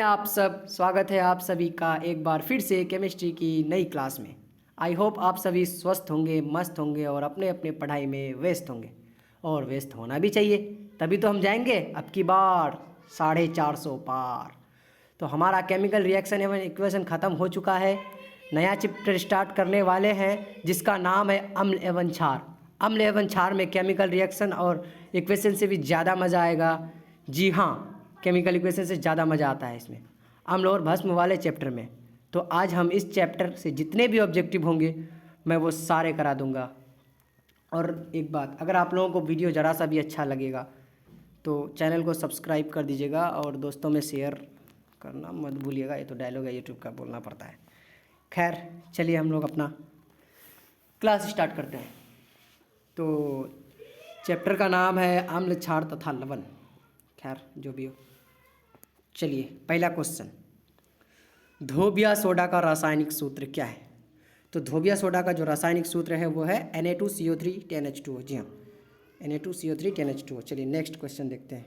आप सब, स्वागत है आप सभी का एक बार फिर से केमिस्ट्री की नई क्लास में। आई होप आप सभी स्वस्थ होंगे, मस्त होंगे और अपने अपने पढ़ाई में व्यस्त होंगे। और व्यस्त होना भी चाहिए, तभी तो हम जाएंगे अब की बार 450 पार। तो हमारा केमिकल रिएक्शन एवं इक्वेशन ख़त्म हो चुका है। नया चैप्टर स्टार्ट करने वाले हैं जिसका नाम है अम्ल एवं क्षार। अम्ल एवं क्षार में केमिकल रिएक्शन और इक्वेशन से भी ज़्यादा मज़ा आएगा। जी हाँ, केमिकल इक्वेशन से ज़्यादा मज़ा आता है इसमें, अम्ल और भस्म वाले चैप्टर में। तो आज हम इस चैप्टर से जितने भी ऑब्जेक्टिव होंगे मैं वो सारे करा दूंगा। और एक बात, अगर आप लोगों को वीडियो ज़रा सा भी अच्छा लगेगा तो चैनल को सब्सक्राइब कर दीजिएगा और दोस्तों में शेयर करना मत भूलिएगा। ये तो डायलॉग है, यूट्यूब का बोलना पड़ता है। खैर चलिए हम लोग अपना क्लास स्टार्ट करते हैं। तो चैप्टर का नाम है अम्ल, क्षार तथा लवण। खैर जो भी हो, चलिए पहला क्वेश्चन, धोबिया सोडा का रासायनिक सूत्र क्या है? तो धोबिया सोडा का जो रासायनिक सूत्र है वो है Na2CO3 10H2O। जी हाँ, Na2CO3 10H2O। चलिए नेक्स्ट क्वेश्चन देखते हैं।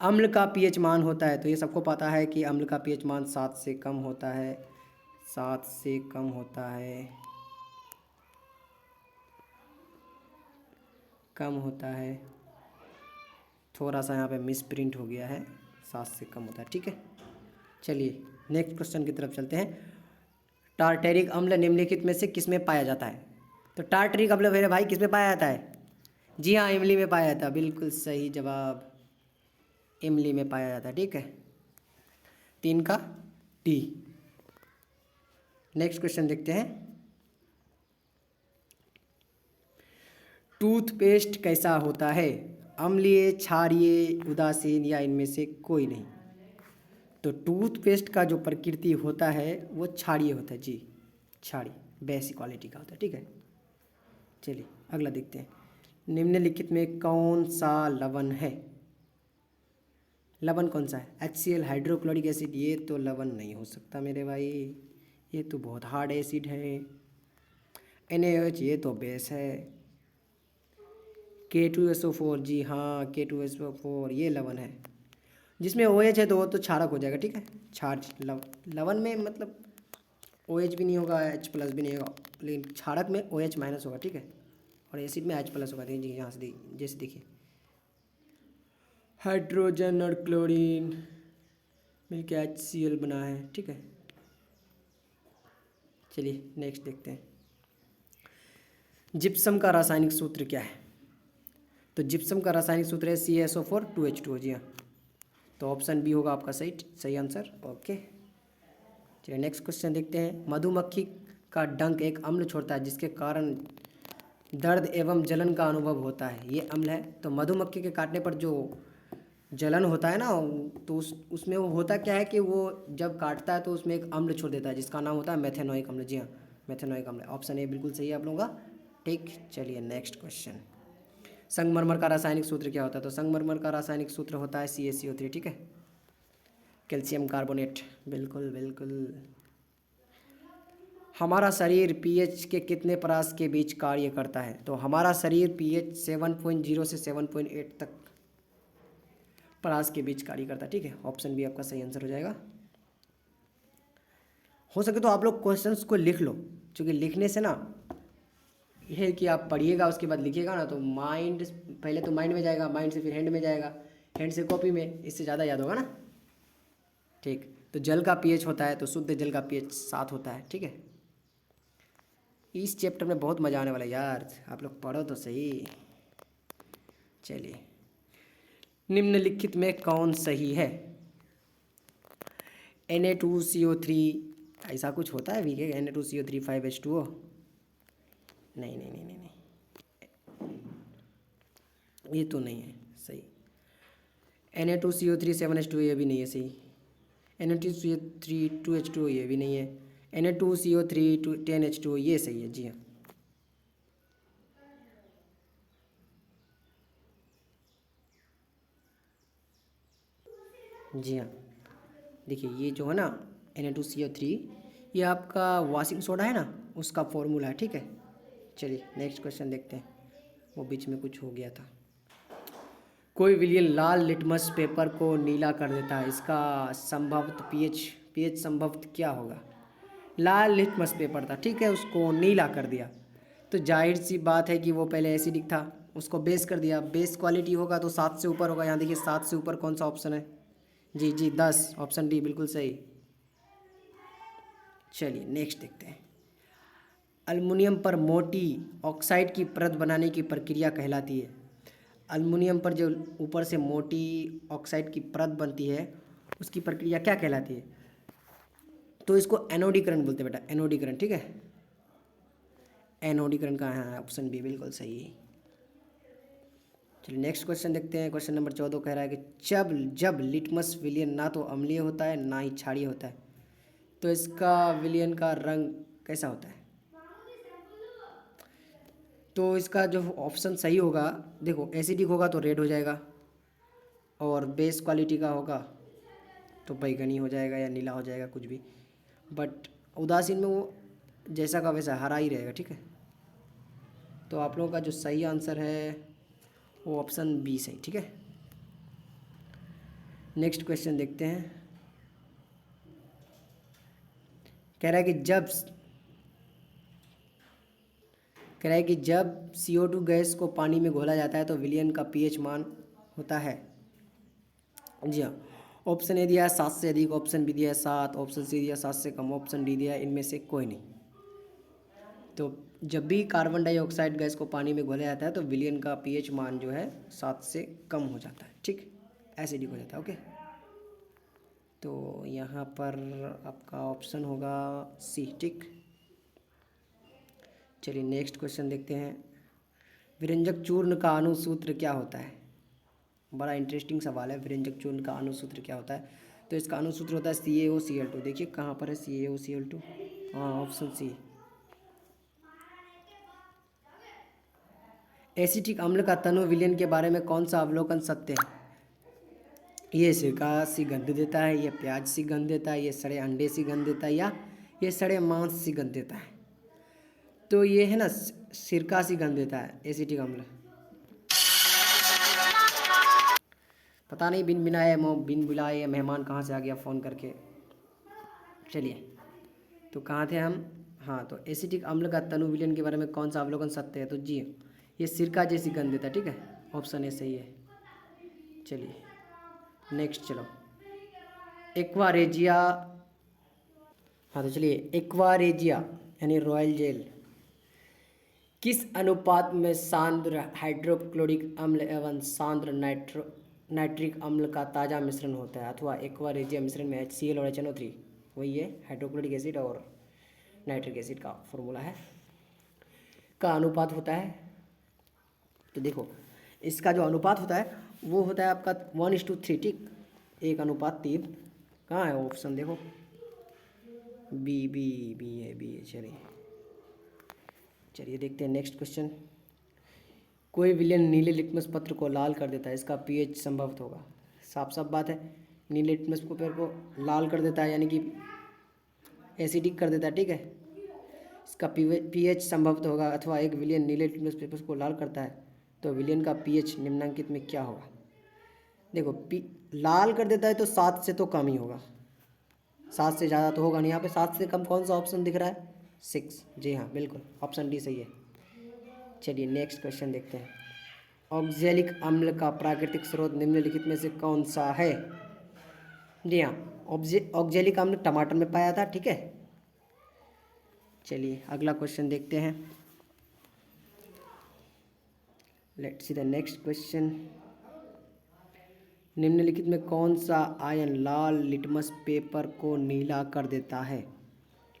अम्ल का पीएच मान होता है, तो ये सबको पता है कि अम्ल का पीएच मान 7 से कम होता है। 7 से कम होता है, कम होता है। थोड़ा सा यहाँ पे मिस प्रिंट हो गया है, 7 से कम होता है, ठीक है। चलिए नेक्स्ट क्वेश्चन की तरफ चलते हैं। टार्टेरिक अम्ल निम्नलिखित में से किस में पाया जाता है? तो टार्टेरिक अम्ल मेरे भाई किस में पाया जाता है? जी हाँ, इमली में पाया जाता है। बिल्कुल सही जवाब, इमली में पाया जाता है, ठीक है। 3 का टी। नेक्स्ट क्वेश्चन देखते हैं। टूथपेस्ट कैसा होता है? अम्लीय, क्षारीय, उदासीन या इनमें से कोई नहीं? तो टूथपेस्ट का जो प्रकृति होता है वो क्षारीय होता है। जी, क्षारीय, बेसिक क्वालिटी का होता है, ठीक है। चलिए अगला देखते हैं। निम्नलिखित में कौन सा लवण है? लवण कौन सा है? HCl, hydrochloric acid. ये तो लवण नहीं हो सकता मेरे भाई, ये तो बहुत हार्ड एसिड है। NaOH, ये तो बेस है। K2SO4, जी हाँ K2SO4 ये लवण है। जिसमें OH है तो वो तो क्षारक हो जाएगा, ठीक है। क्षार लवण में मतलब OH भी नहीं होगा, H प्लस भी नहीं होगा, लेकिन क्षारक में OH माइनस होगा, ठीक है। और एसिड में H प्लस होगा। देखिए यहाँ से जैसे देखिए, हाइड्रोजन और क्लोरीन मिलकर HCl बना है, ठीक है। चलिए नेक्स्ट देखते हैं। जिप्सम का रासायनिक सूत्र क्या है? तो जिप्सम का रासायनिक सूत्र है CaSO4 2H2O। जी हाँ, तो ऑप्शन बी होगा आपका सही आंसर। ओके, चलिए नेक्स्ट क्वेश्चन देखते हैं। मधुमक्खी का डंक एक अम्ल छोड़ता है जिसके कारण दर्द एवं जलन का अनुभव होता है, ये अम्ल है। तो मधुमक्खी के काटने पर जो जलन होता है ना, तो उसमें वो होता क्या है कि वो जब काटता है तो उसमें एक अम्ल छोड़ देता है जिसका नाम होता है मेथेनोइक अम्ल। जी हाँ, मेथेनोइक अम्ल। ऑप्शन ए बिल्कुल सही है आप लोगों का, ठीक। चलिए नेक्स्ट क्वेश्चन। संगमरमर का रासायनिक सूत्र क्या होता है? तो संगमरमर का रासायनिक सूत्र होता है CaCO3, ठीक है। कैल्शियम कार्बोनेट, बिल्कुल बिल्कुल। हमारा शरीर पीएच के कितने परास के बीच कार्य करता है? तो हमारा शरीर पीएच 7.0 से 7.8 तक परास के बीच कार्य करता है, ठीक है। ऑप्शन बी आपका सही आंसर हो जाएगा। हो सके तो आप लोग क्वेश्चंस को लिख लो, क्योंकि लिखने से ना यह है कि आप पढ़िएगा उसके बाद लिखिएगा ना, तो माइंड पहले तो माइंड में जाएगा, माइंड से फिर हैंड में जाएगा, हैंड से कॉपी में, इससे ज़्यादा याद होगा ना, ठीक। तो जल का पीएच होता है, तो शुद्ध जल का पीएच 7 होता है, ठीक है। इस चैप्टर में बहुत मज़ा आने वाला है यार, आप लोग पढ़ो तो सही। चलिए, निम्नलिखित में कौन सही है? Na2CO3 ऐसा कुछ होता है वीके, Na2CO3 5H2O? नहीं नहीं नहीं नहीं नहीं, ये तो नहीं है सही। Na2CO3 7H2O ये भी नहीं है सही। Na2CO3 2H2O ये भी नहीं है। Na2CO3 10H2O ये सही है। जी हाँ, जी हाँ। देखिए ये जो है ना Na2CO3, ये आपका वॉशिंग सोडा है ना, उसका फॉर्मूला है, ठीक है। चलिए नेक्स्ट क्वेश्चन देखते हैं, वो बीच में कुछ हो गया था। कोई विलियन लाल लिटमस पेपर को नीला कर देता है, इसका संभवत पीएच संभवत क्या होगा। लाल लिटमस पेपर था, ठीक है, उसको नीला कर दिया तो जाहिर सी बात है कि वो पहले एसिडिक था, उसको बेस कर दिया। बेस क्वालिटी होगा तो 7 से ऊपर होगा। यहाँ देखिए 7 से ऊपर कौन सा ऑप्शन है, जी जी 10, ऑप्शन डी बिल्कुल सही। चलिए नेक्स्ट देखते हैं। अल्युमिनियम पर मोटी ऑक्साइड की परत बनाने की प्रक्रिया कहलाती है। अल्युमिनियम पर जो ऊपर से मोटी ऑक्साइड की परत बनती है उसकी प्रक्रिया क्या कहलाती है। तो इसको एनोडीकरण बोलते हैं बेटा, एनोडीकरण, ठीक है। एनोडीकरण कहाँ है, ऑप्शन बी बिल्कुल सही है। चलिए नेक्स्ट क्वेश्चन देखते हैं। क्वेश्चन नंबर 14 कह रहा है कि जब लिटमस विलयन ना तो अम्लीय होता है ना ही क्षारीय होता है, तो इसका विलयन का रंग कैसा होता है। तो इसका जो ऑप्शन सही होगा, देखो एसिडिक होगा तो रेड हो जाएगा, और बेस क्वालिटी का होगा तो बैगनी हो जाएगा या नीला हो जाएगा कुछ भी, बट उदासीन में वो जैसा का वैसा हरा ही रहेगा, ठीक है। तो आप लोगों का जो सही आंसर है वो ऑप्शन बी सही, ठीक है। नेक्स्ट क्वेश्चन देखते हैं। कह रहा है कि जब CO2 गैस को पानी में घोला जाता है तो विलयन का पीएच मान होता है। जी हाँ, ऑप्शन ए दिया है 7 से अधिक, ऑप्शन बी दिया है 7, ऑप्शन सी दिया 7 से कम, ऑप्शन डी दिया है इनमें से कोई नहीं। तो जब भी कार्बन डाइऑक्साइड गैस को पानी में घोला जाता है तो विलयन का पीएच मान जो है 7 से कम हो जाता है, ठीक, एसिडिक हो जाता है। ओके, तो यहाँ पर आपका ऑप्शन होगा सी, ठीक। चलिए नेक्स्ट क्वेश्चन देखते हैं। विरंजक चूर्ण का अणुसूत्र क्या होता है। बड़ा इंटरेस्टिंग सवाल है, विरंजक चूर्ण का अणुसूत्र क्या होता है। तो इसका अणुसूत्र होता है CaOCl2। देखिए कहाँ पर है CaOCl2, हाँ ऑप्शन सी। एसिटिक अम्ल का तनु विलयन के बारे में कौन सा अवलोकन सत्य है। ये सिरका सी गंध देता है, ये प्याज सी गंध देता है, ये सड़े अंडे सी गंध देता है, या ये सड़े मांस सी गंध देता है। तो ये है ना सिरका सी गंध देता है एसिटिक अम्ल। पता नहीं बिन बुलाए मेहमान कहाँ से आ गया फ़ोन करके। चलिए तो कहाँ थे हम, हाँ, तो एसिटिक अम्ल का तनु विलयन के बारे में कौन सा अवलोकन सत्य है। तो जी ये सिरका जैसी गंध देता है, ठीक है, ऑप्शन ए सही है। चलिए नेक्स्ट चलो, एक्वारेजिया, हाँ तो चलिए एक्वारेजिया यानी रॉयल जेल किस अनुपात में सांद्र हाइड्रोक्लोरिक अम्ल एवं सांद्र नाइट्रिक अम्ल का ताज़ा मिश्रण होता है। अथवा एक्वारेजिया मिश्रण में HCl और HNO3, वही है हाइड्रोक्लोरिक एसिड और नाइट्रिक एसिड का फॉर्मूला है, का अनुपात होता है। तो देखो इसका जो अनुपात होता है वो होता है आपका 1:3, ठीक, 1:3। कहाँ है ऑप्शन, देखो बी है। चलिए देखते हैं नेक्स्ट क्वेश्चन। कोई विलयन नीले लिटमस पत्र को लाल कर देता है, इसका पीएच संभवत होगा। साफ साफ बात है, नीले लिटमस पेपर को लाल कर देता है यानी कि एसिडिक कर देता है, ठीक है, इसका पीएच संभवत होगा। अथवा एक विलयन नीले लिटमस पेपर को लाल करता है तो विलयन का पीएच निम्नलिखित में क्या होगा। देखो लाल कर देता है तो 7 से तो कम ही होगा, 7 से ज़्यादा तो होगा नहीं। यहाँ पे 7 से कम कौन सा ऑप्शन दिख रहा है, 6, जी हाँ बिल्कुल ऑप्शन डी सही है। चलिए नेक्स्ट क्वेश्चन देखते हैं। ऑक्जेलिक अम्ल का प्राकृतिक स्रोत निम्नलिखित में से कौन सा है। जी हाँ, ऑक्जेलिक अम्ल टमाटर में पाया था, ठीक है। चलिए अगला क्वेश्चन देखते हैं। Let's see the next question. निम्नलिखित में कौन सा आयन लाल लिटमस पेपर को नीला कर देता है।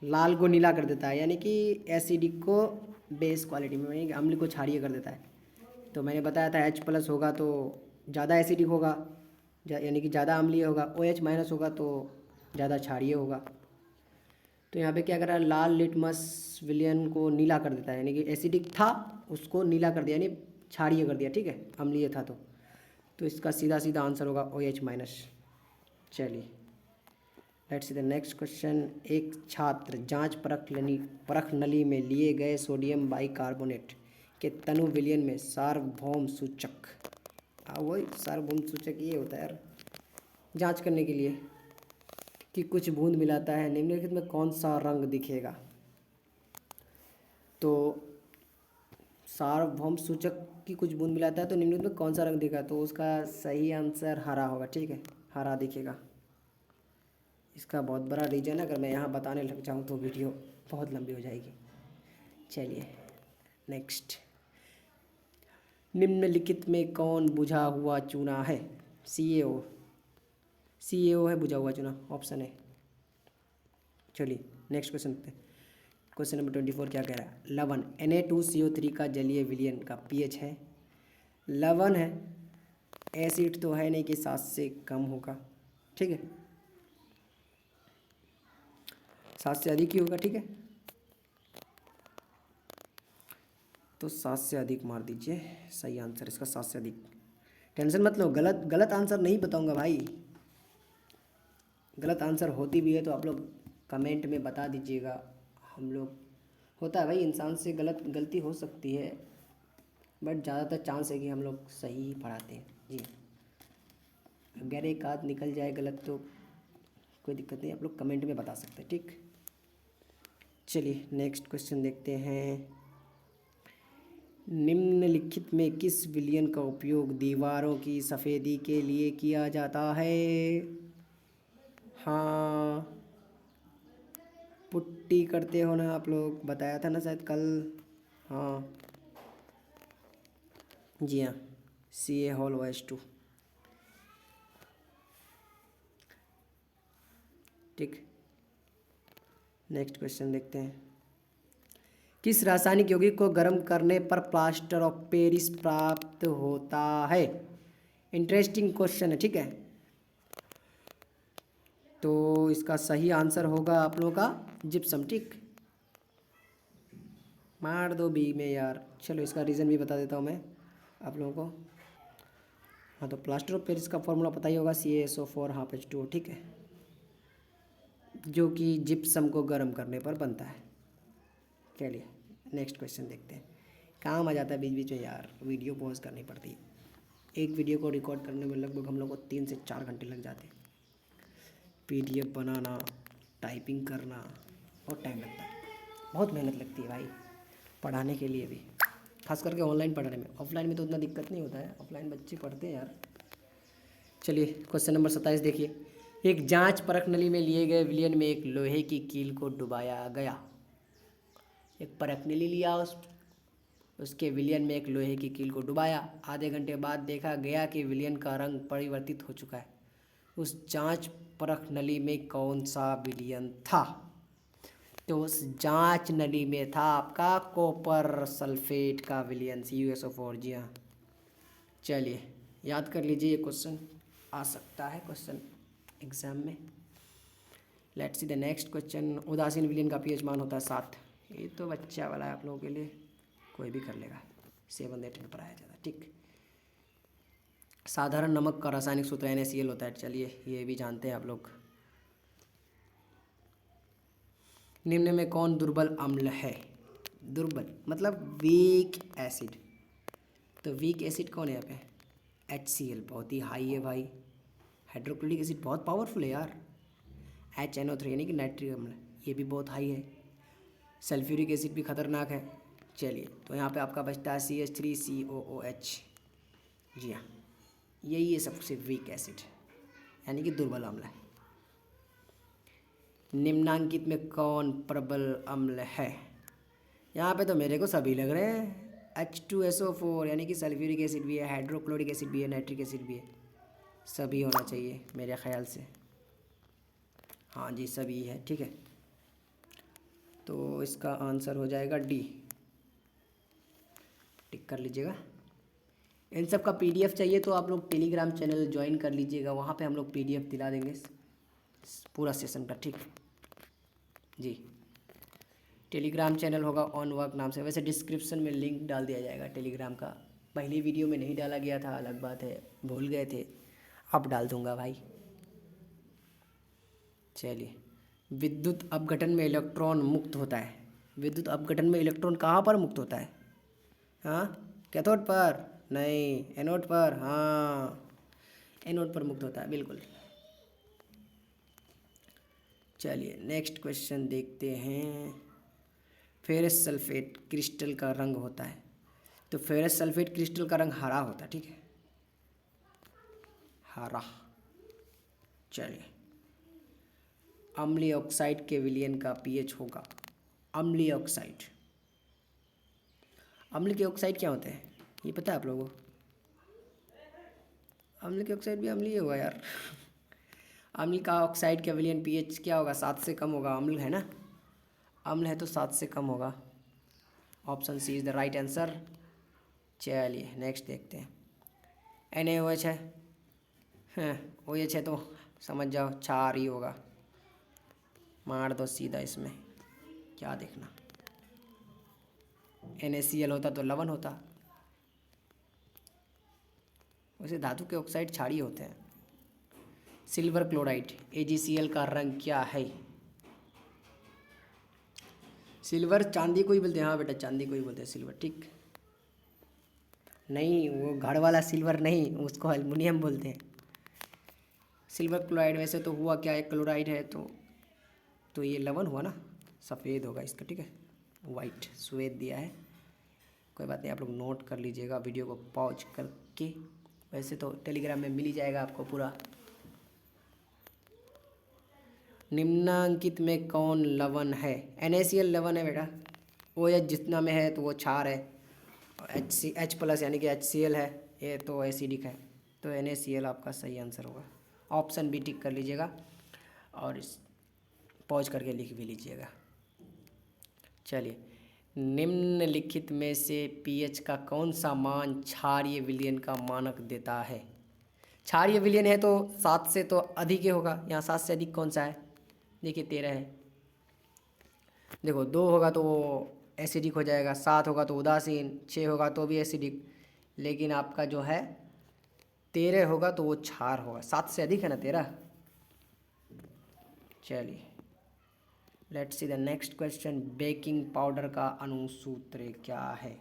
लाल को नीला कर देता है यानी कि एसिडिक को बेस क्वालिटी में, यानी कि अम्ल को क्षारीय कर देता है। तो मैंने बताया था H+ होगा तो ज़्यादा एसिडिक होगा, यानी कि ज़्यादा अम्लीय होगा। OH- होगा तो ज़्यादा क्षारीय होगा। तो यहाँ पे क्या कर रहा है, लाल लिटमस विलयन को नीला कर देता है, यानी कि एसिडिक था उसको नीला कर दिया यानी क्षारीय कर दिया, ठीक है, अम्लीय था तो इसका सीधा सीधा आंसर होगा OH-। चलिए let's see the next question. एक छात्र जांच परख नली में लिए गए सोडियम बाइकार्बोनेट के तनु विलयन में सार्वभौम सूचक वही सार्वभौम सूचक ये होता है यार, जांच करने के लिए कि कुछ बूंद मिलाता है निम्नलिखित में कौन सा रंग दिखेगा। तो सार्वभौम सूचक की कुछ बूंद मिलाता है तो निम्नलिखित में कौन सा रंग दिखेगा, तो उसका सही आंसर हरा होगा। ठीक है, हरा दिखेगा। इसका बहुत बड़ा रीजन है, अगर मैं यहाँ बताने लग जाऊँ तो वीडियो बहुत लंबी हो जाएगी। चलिए नेक्स्ट, निम्नलिखित में कौन बुझा हुआ चूना है। CaO, CaO है बुझा हुआ चूना, ऑप्शन है। चलिए नेक्स्ट क्वेश्चन देखते हैं। क्वेश्चन नंबर 24 क्या कह रहा है। लवण Na2CO3 का जलीय विलयन का pH है। लवण है, एसिड तो है नहीं कि 7 से कम होगा। ठीक है, 7 से अधिक ही होगा। ठीक है, तो 7 से अधिक मार दीजिए, सही आंसर इसका 7 से अधिक। टेंशन मत लो, गलत गलत आंसर नहीं बताऊंगा भाई। गलत आंसर होती भी है तो आप लोग कमेंट में बता दीजिएगा। हम लोग, होता है भाई, इंसान से गलती हो सकती है, बट ज़्यादातर चांस है कि हम लोग सही ही पढ़ाते हैं जी। अगर एक आध निकल जाए गलत तो कोई दिक्कत नहीं, आप लोग कमेंट में बता सकते हैं। ठीक, चलिए नेक्स्ट क्वेश्चन देखते हैं। निम्नलिखित में किस विलयन का उपयोग दीवारों की सफ़ेदी के लिए किया जाता है। हाँ, पुट्टी करते हो ना आप लोग, बताया था ना शायद कल। हाँ जी हाँ, CaO2। ठीक, नेक्स्ट क्वेश्चन देखते हैं। किस रासायनिक यौगिक को गर्म करने पर प्लास्टर ऑफ पेरिस प्राप्त होता है। इंटरेस्टिंग क्वेश्चन है। ठीक है, तो इसका सही आंसर होगा आप लोगों का जिप्सम। ठीक, मार दो बी में यार। चलो इसका रीज़न भी बता देता हूँ मैं आप लोगों को। हाँ, तो प्लास्टर ऑफ पेरिस का फॉर्मूला पता ही होगा, CaSO4 H2O। ठीक है, जो कि जिप्सम को गर्म करने पर बनता है। चलिए नेक्स्ट क्वेश्चन देखते हैं। काम आ जाता है बीच बीच में यार, वीडियो पॉज करनी पड़ती है। एक वीडियो को रिकॉर्ड करने में लगभग हम लोग को 3 से 4 घंटे लग जाते हैं। PDF बनाना, टाइपिंग करना, बहुत टाइम लगता है, बहुत मेहनत लगती है भाई पढ़ाने के लिए भी, खास करके ऑनलाइन पढ़ने में। ऑफलाइन में तो उतना दिक्कत नहीं होता है, ऑफलाइन बच्चे पढ़ते हैं यार। चलिए क्वेश्चन नंबर 27 देखिए। एक जांच परख नली में लिए गए विलयन में एक लोहे की कील को डुबाया गया। एक परख नली लिया, उसके विलयन में एक लोहे की कील को डुबाया। आधे घंटे बाद देखा गया कि विलयन का रंग परिवर्तित हो चुका है। उस जांच परख नली में कौन सा विलयन था। तो उस जांच नली में था आपका कॉपर सल्फेट का विलयन, CuSO4। जी हाँ, चलिए याद कर लीजिए, ये क्वेश्चन आ सकता है क्वेश्चन एग्जाम में। Let's see the next question. उदासीन विलयन का pH मान होता है 7। ये तो बच्चा वाला है आप लोगों के लिए, कोई भी कर लेगा, 7 8 में पढ़ाया जाता है। ठीक, साधारण नमक का रासायनिक सूत्र NaCl होता है। चलिए ये भी जानते हैं आप लोग। निम्न में कौन दुर्बल अम्ल है। दुर्बल मतलब वीक एसिड, तो वीक एसिड कौन है यहाँ पे। HCl बहुत ही हाई है भाई। हाइड्रोक्लोरिक एसिड बहुत पावरफुल है यार। HNO3 यानी कि नाइट्रिक अम्ल, ये भी बहुत हाई है। सल्फ्यूरिक एसिड भी खतरनाक है। चलिए तो यहाँ पे आपका बचता है CH3COOH। जी हाँ, यही है सबसे वीक एसिड यानी कि दुर्बल अम्ल है। निम्नांकित में कौन प्रबल अम्ल है। यहाँ पे तो मेरे को सभी लग रहे हैं। H2SO4 यानी कि सल्फ्यूरिक एसिड भी है, हाइड्रोक्लोरिक एसिड भी है, नाइट्रिक एसिड भी है, सभी होना चाहिए मेरे ख्याल से। हाँ जी सभी है। ठीक है, तो इसका आंसर हो जाएगा D। टिक कर लीजिएगा। इन सब का PDF चाहिए तो आप लोग टेलीग्राम चैनल ज्वाइन कर लीजिएगा, वहाँ पे हम लोग PDF दिला देंगे पूरा सेशन का। ठीक जी, टेलीग्राम चैनल होगा ऑन वर्क नाम से। वैसे डिस्क्रिप्शन में लिंक डाल दिया जाएगा टेलीग्राम का। पहली वीडियो में नहीं डाला गया था, अलग बात है, भूल गए थे, अब डाल दूंगा भाई। चलिए, विद्युत अपघटन में इलेक्ट्रॉन मुक्त होता है। विद्युत अपघटन में इलेक्ट्रॉन कहाँ पर मुक्त होता है। हाँ, कैथोड पर। नहीं, एनोड पर, हाँ एनोड पर मुक्त होता है बिल्कुल। चलिए नेक्स्ट क्वेश्चन देखते हैं। फेरस सल्फेट क्रिस्टल का रंग होता है, तो फेरस सल्फेट क्रिस्टल का रंग हरा होता है, ठीक है, हरा। चलिए, अम्लीय ऑक्साइड के विलयन का पीएच होगा, अम्लीय ऑक्साइड, अम्ल के ऑक्साइड क्या होते हैं ये पता है आप लोगों को? अम्ल के ऑक्साइड भी अम्लीय होगा यार। अम्ल का ऑक्साइड का विलयन पीएच क्या होगा? 7 से कम होगा, अम्ल है ना, अम्ल है तो 7 से कम होगा। Option C is the right answer. चलिए नेक्स्ट देखते हैं। NaOH है, हाँ OH है तो समझ जाओ क्षार ही होगा, मार दो सीधा इसमें, क्या देखना। NaCl होता तो लवण होता। वैसे धातु के ऑक्साइड क्षारीय होते हैं। सिल्वर क्लोराइड AgCl का रंग क्या है? सिल्वर चांदी को ही बोलते हैं, हाँ बेटा चांदी को ही बोलते हैं सिल्वर, ठीक। नहीं वो घर वाला सिल्वर नहीं, उसको एल्युमिनियम बोलते हैं। सिल्वर क्लोराइड वैसे तो हुआ क्या, एक क्लोराइड है तो ये लवण हुआ ना, सफ़ेद होगा इसका, ठीक है, वाइट श्वेत दिया है। कोई बात नहीं, आप लोग नोट कर लीजिएगा वीडियो को पॉज करके। वैसे तो टेलीग्राम में मिल ही जाएगा आपको पूरा। निम्नांकित में कौन लवण है? NaCl लवण है बेटा। OH जितना में है तो वो क्षार है, H+ यानी कि HCl है, ये तो एसिडिक है, तो NaCl आपका सही आंसर होगा। ऑप्शन भी टिक कर लीजिएगा और इस पॉज करके लिख भी लीजिएगा। चलिए, निम्नलिखित में से पीएच का कौन सा मान क्षारीय विलयन का मानक देता है? क्षारीय विलयन है तो 7 से तो अधिक ही होगा, यहाँ 7 से अधिक कौन सा है? देखिए 13 है, देखो 2 होगा तो वो एसिडिक हो जाएगा, 7 होगा तो उदासीन, 6 होगा तो भी एसिडिक, लेकिन आपका जो है 13 होगा तो वो क्षार होगा। 7 से अधिक है ना 13। चलिए let's see the next question. Baking powder का अणुसूत्र क्या है?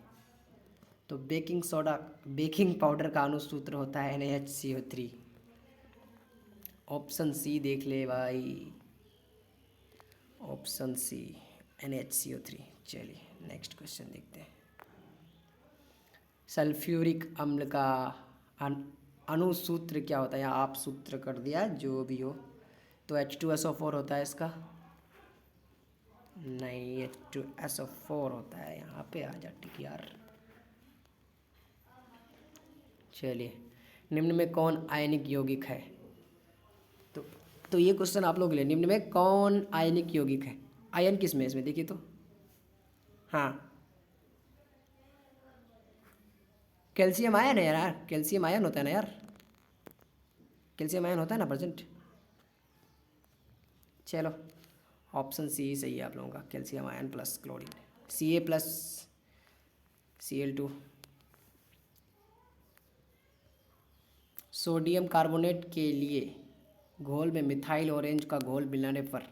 तो बेकिंग पाउडर का अणुसूत्र होता है NaHCO3। ऑप्शन सी देख ले भाई, ऑप्शन सी NaHCO3। चलिए नेक्स्ट क्वेश्चन देखते हैं। सल्फ्यूरिक अम्ल का अणुसूत्र क्या होता है? या आप सूत्र कर दिया जो भी हो, तो H2SO4 होता है इसका। नहीं, H2SO4 होता है, यहाँ पे आ जा टिक यार। चलिए, निम्न में कौन आयनिक यौगिक है? तो ये क्वेश्चन आप लोग ले, निम्न में कौन आयनिक यौगिक है? आयन किस में, इसमें देखिए तो, हाँ कैल्शियम आयन है यार, कैल्शियम आयन होता है ना यार, कैल्शियम आयन होता है ना प्रेजेंट। चलो ऑप्शन सी सही है आप लोगों का, calcium ion plus chlorine, Ca+Cl2। Sodium carbonate के लिए घोल में मिथाइल ऑरेंज का घोल मिलाने पर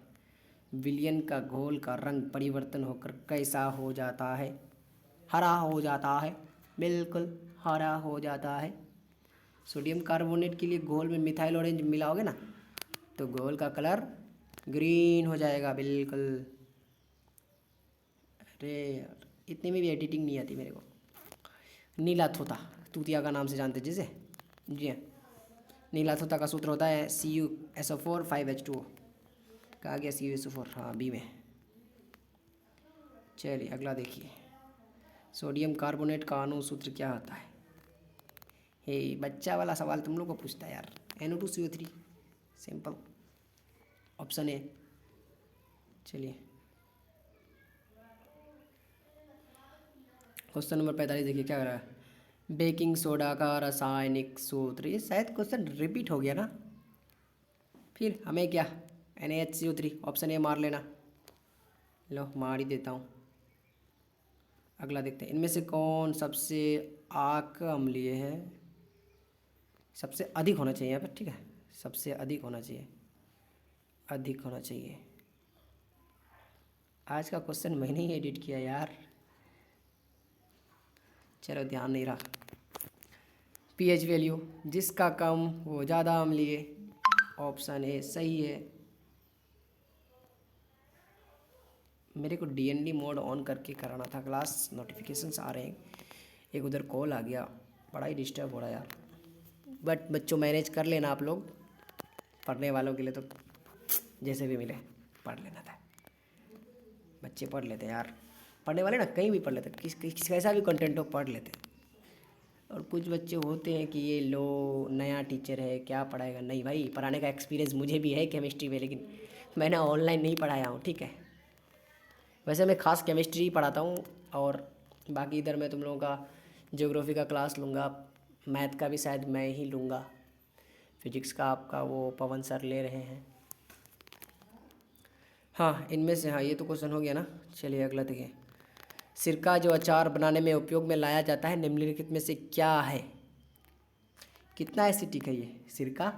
विलयन का घोल का रंग परिवर्तन होकर कैसा हो जाता है? हरा हो जाता है, बिल्कुल हरा हो जाता है। सोडियम कार्बोनेट के लिए घोल में मिथाइल ऑरेंज मिलाओगे ना तो घोल का कलर ग्रीन हो जाएगा, बिल्कुल। अरे यार इतने में भी एडिटिंग नहीं आती मेरे को। नीला थोता तूतिया का नाम से जानते जिसे, जी हाँ, नीला थोता का सूत्र होता है CuSO4 5H2O। कहा गया CuSO4, हाँ बी में। चलिए अगला देखिए, सोडियम कार्बोनेट का अणुसूत्र क्या होता है? हे बच्चा वाला सवाल तुम लोग को पूछता है यार। NO2CO3, simple, option A. चलिए क्वेश्चन नंबर 45 देखिए क्या कर रहा है। बेकिंग सोडा का रासायनिक सूत्र, ये शायद क्वेश्चन रिपीट हो गया ना, फिर हमें क्या, NaHCO3, ऑप्शन ए मार लेना। लो मार ही देता हूँ। अगला देखते हैं, इनमें से कौन सबसे आक अम्लीय है? सबसे अधिक होना चाहिए यहाँ पर, ठीक है, सबसे अधिक होना चाहिए, अधिक होना चाहिए। आज का क्वेश्चन मैंने ही एडिट किया यार, चलो ध्यान नहीं रहा। पीएच वैल्यू जिसका कम वो ज़्यादा अम्लीय। ऑप्शन ए सही है। मेरे को डीएनडी मोड ऑन करके कराना था क्लास, नोटिफिकेशंस आ रहे हैं, एक उधर कॉल आ गया, बड़ा ही डिस्टर्ब हो रहा है यार। बट बच्चों मैनेज कर लेना आप लोग, पढ़ने वालों के लिए तो जैसे भी मिले पढ़ लेना था। बच्चे पढ़ लेते यार, पढ़ने वाले ना कहीं भी पढ़ लेते, किस कैसा भी कंटेंट हो पढ़ लेते। और कुछ बच्चे होते हैं कि ये लो नया टीचर है क्या पढ़ाएगा। नहीं भाई, पढ़ाने का एक्सपीरियंस मुझे भी है केमिस्ट्री में, लेकिन मैंने ऑनलाइन नहीं पढ़ाया हूँ, ठीक है। वैसे मैं खास केमिस्ट्री ही पढ़ाता हूँ, और बाकी इधर मैं तुम लोगों का ज्योग्राफी का क्लास लूँगा, मैथ का भी शायद मैं ही लूँगा, फिजिक्स का आपका वो पवन सर ले रहे हैं। हाँ इनमें से, हाँ ये तो क्वेश्चन हो गया ना। चलिए अगला देखिए। सिरका जो अचार बनाने में उपयोग में लाया जाता है निम्नलिखित में से क्या है। कितना एसिटिक है ये सिरका?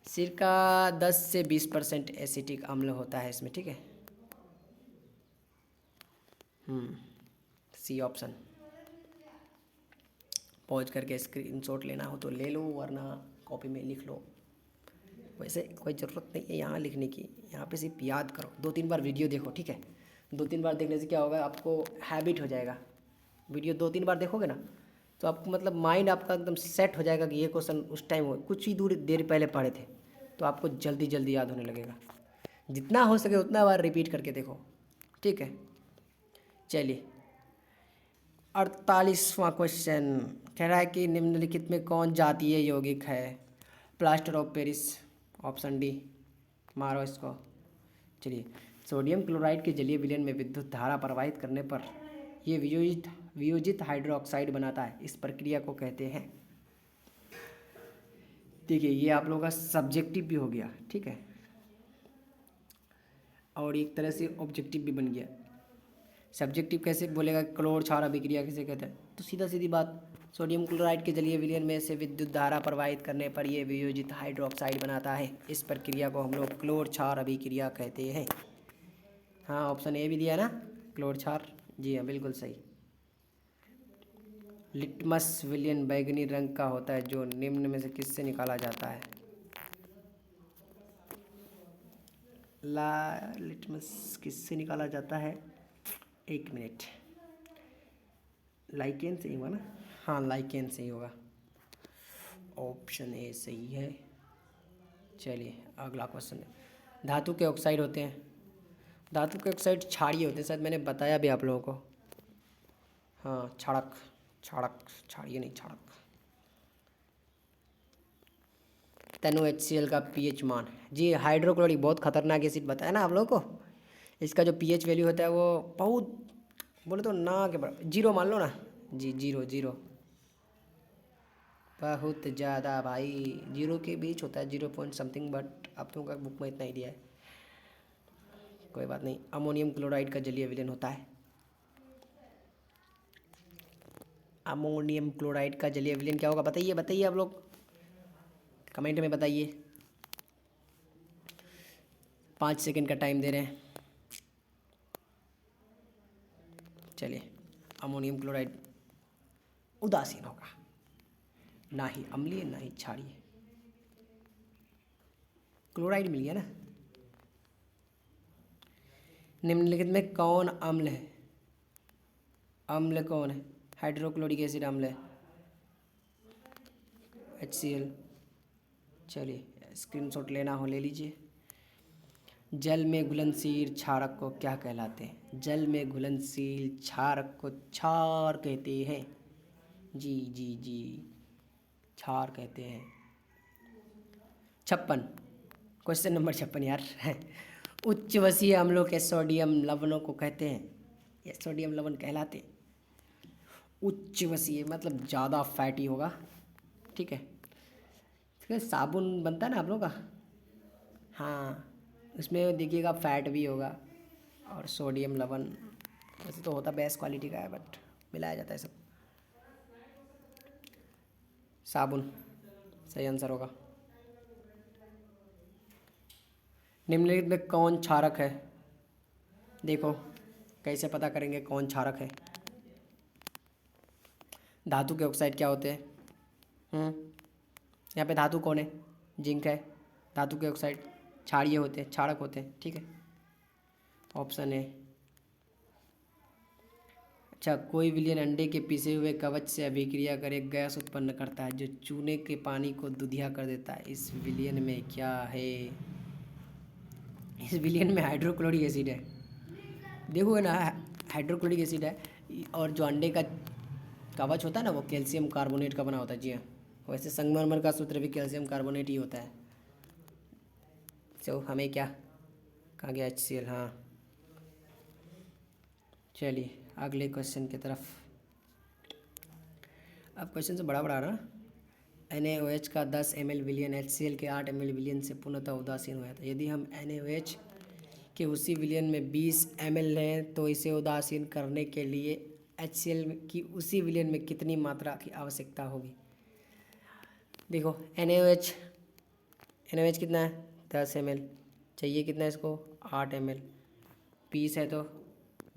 सिरका 10 से 20% एसिटिक अम्ल होता है इसमें, ठीक है। C option. पॉज करके स्क्रीनशॉट लेना हो तो ले लो, वरना कॉपी में लिख लो। वैसे कोई ज़रूरत नहीं है यहाँ लिखने की, यहाँ पे सिर्फ याद करो, 2-3 बार वीडियो देखो, ठीक है। 2-3 बार देखने से क्या होगा, आपको हैबिट हो जाएगा। वीडियो 2-3 बार देखोगे ना तो आपको मतलब माइंड आपका एकदम सेट हो जाएगा कि ये क्वेश्चन उस टाइम हो, कुछ ही देर पहले पढ़े थे, तो आपको जल्दी जल्दी याद होने लगेगा। जितना हो सके उतना बार रिपीट करके देखो, ठीक है। चलिए 48वां क्वेश्चन कह रहा है कि निम्नलिखित में कौन जातीय यौगिक है। Plaster of Paris, option D. मारो इसको। चलिए, सोडियम क्लोराइड के जलीय विलयन में विद्युत धारा प्रवाहित करने पर ये वियोजित हाइड्रोक्साइड बनाता है, इस प्रक्रिया को कहते हैं। देखिए ये आप लोगों का सब्जेक्टिव भी हो गया, ठीक है, और एक तरह से ऑब्जेक्टिव भी बन गया। सब्जेक्टिव कैसे बोलेगा, क्लोर क्षार अभिक्रिया किसे कहते हैं, तो सीधा सीधी बात, सोडियम क्लोराइड के जलीय विलयन में से विद्युत धारा प्रवाहित करने पर यह वियोजित हाइड्रोक्साइड बनाता है, इस प्रक्रिया को हम लोग क्लोर क्षार अभिक्रिया कहते हैं। हाँ ऑप्शन ए भी दिया ना, क्लोर क्षार, जी हाँ बिल्कुल सही। लिटमस विलयन बैंगनी रंग का होता है जो निम्न में से किससे निकाला जाता है। लिटमस किससे निकाला जाता है, एक मिनट, लाइकेन से ही होगा ना। हाँ लाइकेन से ही होगा, ऑप्शन ए सही है। चलिए अगला क्वेश्चन है। धातु के ऑक्साइड होते हैं, धातु के ऑक्साइड क्षारीय होते हैं, शायद मैंने बताया भी आप लोगों को। हाँ क्षारक, क्षारीय नहीं क्षारक। तनु HCl का पीएच मान, जी हाइड्रोक्लोरिक बहुत खतरनाक एसिड बताया ना आप लोगों को। इसका जो पीएच वैल्यू होता है वो बहुत, बोले तो ना के बराबर, 0 मान लो ना जी, 0 बहुत ज़्यादा भाई, 0 के बीच होता है, 0 पॉइंट समथिंग, बट आप लोगों का बुक में इतना ही दिया है, कोई बात नहीं। अमोनियम क्लोराइड का जलीय विलयन होता है, अमोनियम क्लोराइड का जलीय विलयन क्या होगा, बताइए बताइए आप लोग, कमेंट में बताइए। 5 सेकंड का टाइम दे रहे हैं। चलिए, अमोनियम क्लोराइड उदासीन होगा, ना ही अम्लीय ना ही क्षारीय। क्लोराइड मिल गया ना। निम्नलिखित में कौन अम्ल है, अम्ल कौन है, हाइड्रोक्लोरिक एसिड अम्ल है, HCl। चलिए स्क्रीनशॉट लेना हो ले लीजिए। जल में घुलनशील क्षारक को क्या कहलाते हैं, जल में घुलनशील क्षारक को क्षार कहते हैं, जी जी जी क्षार कहते हैं। 56, क्वेश्चन नंबर 56 यार। उच्च वसीय अम्लों के सोडियम लवणों को कहते हैं, ये सोडियम लवण कहलाते। उच्च वसीय मतलब ज़्यादा फैटी होगा, ठीक है। फिर साबुन बनता है ना आप लोगों का, हाँ उसमें देखिएगा फैट भी होगा, और सोडियम लवण वैसे तो होता बेस्ट क्वालिटी का है, बट मिलाया जाता है सब। साबुन सही आंसर होगा। निम्नलिखित में कौन क्षारक है, देखो कैसे पता करेंगे कौन क्षारक है। धातु के ऑक्साइड क्या होते हैं? यहाँ पे धातु कौन है? जिंक है। धातु के ऑक्साइड क्षारीय होते हैं, क्षारक होते हैं, ठीक है। ऑप्शन है। अच्छा, कोई विलियन अंडे के पिसे हुए कवच से अभिक्रिया कर एक गैस उत्पन्न करता है जो चूने के पानी को दूधिया कर देता है। इस विलियन में क्या है? इस विलियन में हाइड्रोक्लोरिक एसिड है। देखो ना, हाइड्रोक्लोरिक एसिड है। और जो अंडे का कवच होता है ना, वो कैल्शियम कार्बोनेट का बना होता है। जी हाँ, वैसे संगमरमर का सूत्र भी कैल्शियम कार्बोनेट ही होता है। तो हमें क्या, कहाँ गया HCl? हाँ, चलिए अगले क्वेश्चन की तरफ। अब क्वेश्चन से बड़ा बड़ा रहा। NaOH का 10 ml विलियन HCl के 8 ml विलियन से पूर्णतः उदासीन हो जाता है। यदि हम NaOH के उसी विलियन में 20 ml लें तो इसे उदासीन करने के लिए HCl की उसी विलियन में कितनी मात्रा की आवश्यकता होगी? देखो, NaOH कितना है? 10 ml। चाहिए कितना है इसको? 8 ml। 20 है तो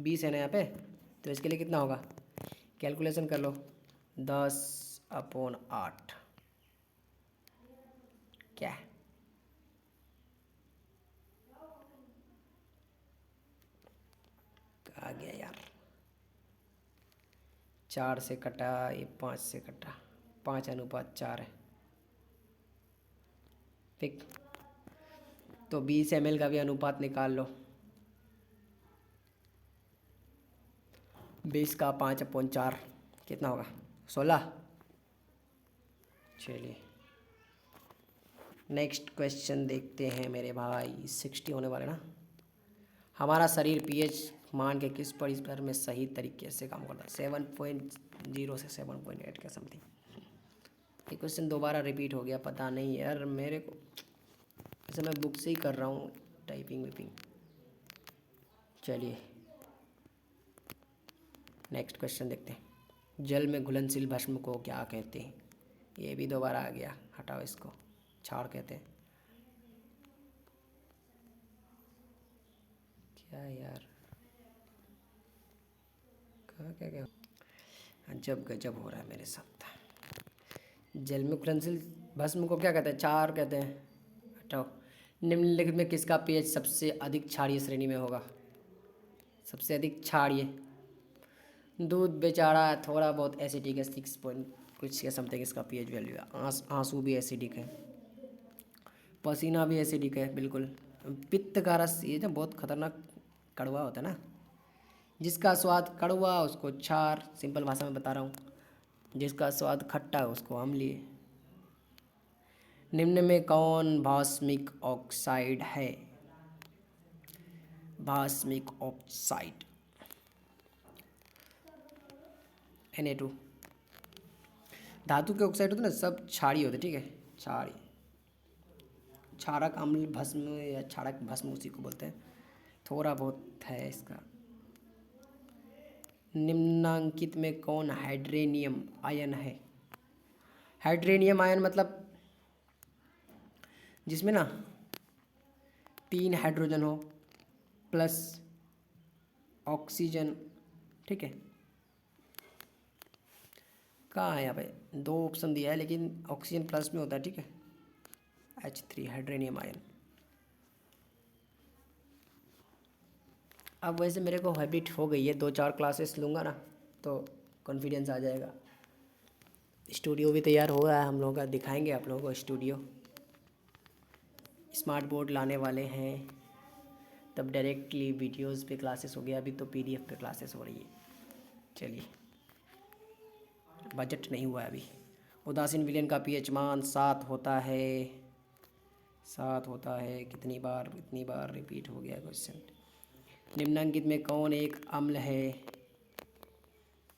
20 है ना यहाँ पे, तो इसके लिए कितना होगा? कैलकुलेशन कर लो। 10/8 क्या है? आ गया यार, 4 से कटा, ये 5 से कटा, 5:4 है। ठीक, तो 20 ml का भी अनुपात निकाल लो। 20 का 5/4 कितना होगा? 16। चलिए नेक्स्ट क्वेश्चन देखते हैं मेरे भाई। 60 होने वाले ना। हमारा शरीर pH मान के किस परिस्पर में सही तरीके से काम करता है? 7.0 से 7.8 के समथिंग। ये क्वेश्चन दोबारा रिपीट हो गया, पता नहीं यार मेरे को। वैसे मैं बुक से ही कर रहा हूँ टाइपिंग विपिंग। चलिए नेक्स्ट क्वेश्चन देखते हैं। जल में घुलनशील भस्म को क्या कहते हैं? ये भी दोबारा आ गया, हटाओ इसको, क्षार कहते हैं। क्या यार, कहाँ क्या क्या अजब गजब हो रहा है मेरे साथ। जल में घुलनशील भस्म को क्या कहते हैं? क्षार कहते हैं। हटाओ। निम्नलिखित में किसका pH सबसे अधिक क्षारीय श्रेणी में होगा? सबसे अधिक क्षारीय, दूध बेचारा थोड़ा बहुत एसिडिक है, 6 पॉइंट कुछ के समथिंग इसका pH वैल्यू है। आंसू भी एसिडिक है, पसीना भी एसिडिक है बिल्कुल। पित्त का रस, ये जो बहुत खतरनाक कड़वा होता है ना, जिसका स्वाद कड़वा उसको क्षार, सिंपल भाषा में बता रहा हूँ। जिसका स्वाद खट्टा उसको अम्लीय। निम्न में कौन भास्मिक ऑक्साइड है? भास्मिक ऑक्साइड Na2। धातु के ऑक्साइड होते हैं ना, सब क्षारीय होते, ठीक है। क्षारीय, क्षारक अम्ल भस्म या क्षारक भस्म उसी को बोलते हैं। थोड़ा बहुत है इसका। निम्नांकित में कौन हाइड्रेनियम आयन है? हाइड्रेनियम आयन मतलब जिसमें ना 3 हाइड्रोजन हो प्लस ऑक्सीजन, ठीक है। कहाँ है यहाँ पे? 2 ऑप्शन दिया है लेकिन ऑक्सीजन प्लस में होता है, ठीक है। H3 हाइड्रेनियम ion. अब वैसे मेरे को हैबिट हो गई है, 2-4 क्लासेस लूँगा ना तो कॉन्फिडेंस आ जाएगा। स्टूडियो भी तैयार हो रहा है हम लोगों का, दिखाएंगे आप लोगों को स्टूडियो। स्मार्ट बोर्ड लाने वाले हैं, तब डायरेक्टली वीडियोस पे क्लासेस हो गया, अभी तो PDF पे क्लासेस हो रही है। चलिए, बजट नहीं हुआ है अभी। उदासीन विलयन का pH मान 7 होता है। 7 होता है। कितनी बार रिपीट हो गया क्वेश्चन। निम्नांकित में कौन एक अम्ल है?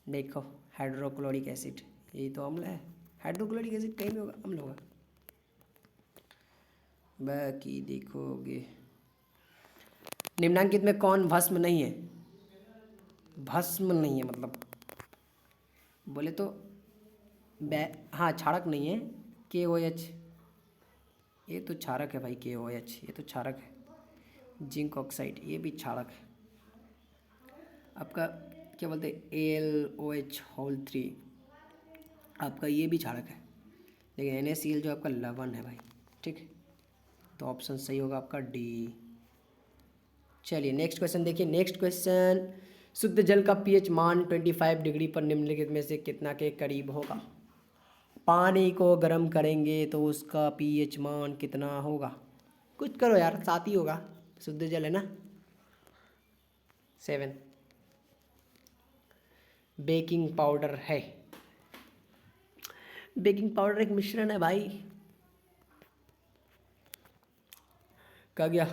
देखो, हाइड्रोक्लोरिक एसिड, यही तो अम्ल है। हाइड्रोक्लोरिक एसिड कहीं भी होगा, अम्ल होगा। बाकी देखोगे। निम्नांकित में कौन भस्म नहीं है? भस्म नहीं है मतलब बोले तो हाँ, क्षारक नहीं है। KOH, ये तो क्षारक है भाई। KOH ये तो क्षारक है। जिंक ऑक्साइड ये भी क्षारक है। आपका क्या बोलते हैं? AlOH3 आपका ये भी क्षारक है, लेकिन NaCl जो आपका लवण है भाई, ठीक। तो ऑप्शन सही होगा आपका डी। चलिए नेक्स्ट क्वेश्चन देखिए। नेक्स्ट क्वेश्चन, शुद्ध जल का pH मान 25 डिग्री पर निम्नलिखित में से कितना के करीब होगा? पानी को गर्म करेंगे तो उसका pH मान कितना होगा? कुछ करो यार, 7 ही होगा, शुद्ध जल है ना। 7। बेकिंग पाउडर है, बेकिंग पाउडर एक मिश्रण है भाई। कहा गया